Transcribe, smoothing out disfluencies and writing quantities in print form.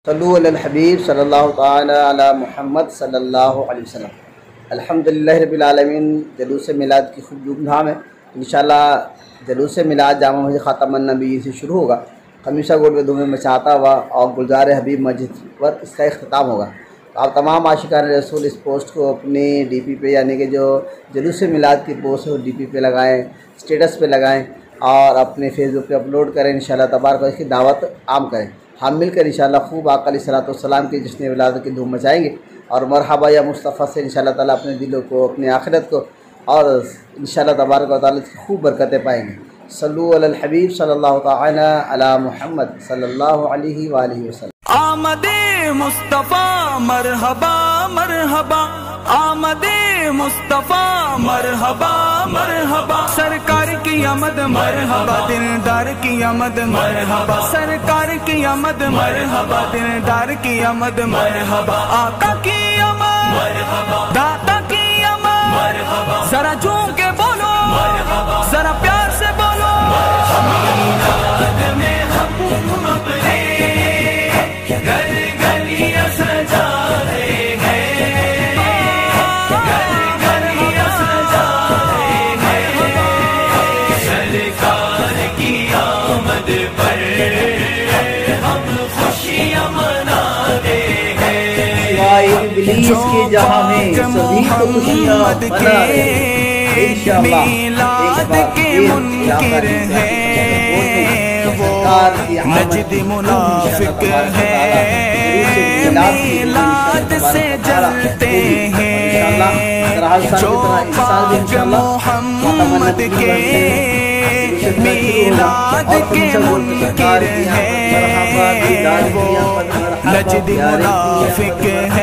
صلو علی الحبیب صلی اللہ تعالی علی محمد صلی اللہ علیہ وسلم۔ الحمدللہ رب العالمین۔ جلوس میلاد کی خوب دھوم دھام ہے۔ انشاءاللہ جلوس میلاد جامع مسجد خاتم النبی سے شروع ہوگا، خمیسہ گوٹ میں دھومیں مچاتا ہوا اور گلزار حبیب مسجد پر اس کا اختتام ہوگا۔ آپ تمام عاشقان رسول اس پوسٹ کو اپنی ڈی پی پہ، یعنی کہ جو جلوس میلاد کی پوسٹ ہے وہ ڈی پی پہ لگائیں، اسٹیٹس پہ لگائیں اور اپنے فیس بک پہ اپلوڈ کریں۔ انشاءاللہ تبارک و اس کی دعوت عام کریں۔ ہم مل کر انشاءاللہ خوب آقا علیہ الصلوۃ والسلام کی جشن ولادت کی دھوم مچائیں گے اور مرحبا یا مصطفیٰ سے انشاءاللہ تعالیٰ اپنے دلوں کو، اپنے آخرت کو اور انشاءاللہ تبارک و تعالیٰ کی خوب برکتیں پائیں گے۔ صلو علی الحبیب صلی اللہ تعالی علی محمد صلی اللہ علیہ وآلہ وسلم۔ آمد مصطفیٰ مرحبا مرحبا، آمد مصطفیٰ مرحبا مرحبا، سرکار کی آمد مرحبا، دلدار کی آمد مرحبا، سرکار کی آمد مرحبا، دلدار کی آمد مرحبا، آقا کی آمد مرحبا، داتا کی آمد مرحبا، ذرا جھوم کے بولو مرحبا، ذرا پیار سے بولو میلاد میں ہم اپنے گھر گلیاں سجا رہے ہیں، گھر گلیاں سجا رہے ہیں، سرکار کی آمد پر ہم خوشیاں منا رہے ہیں۔ ابلیس کی جہاں میں سبھی کو خوشیاں منا رہے ہیں۔ میلاد کے منکر ہیں وہ نجد منافق ہیں، میلاد سے جلتے ہیں جو پاک محمد کے میلاد کے منکر ہیں وہ نجد منافق ہیں۔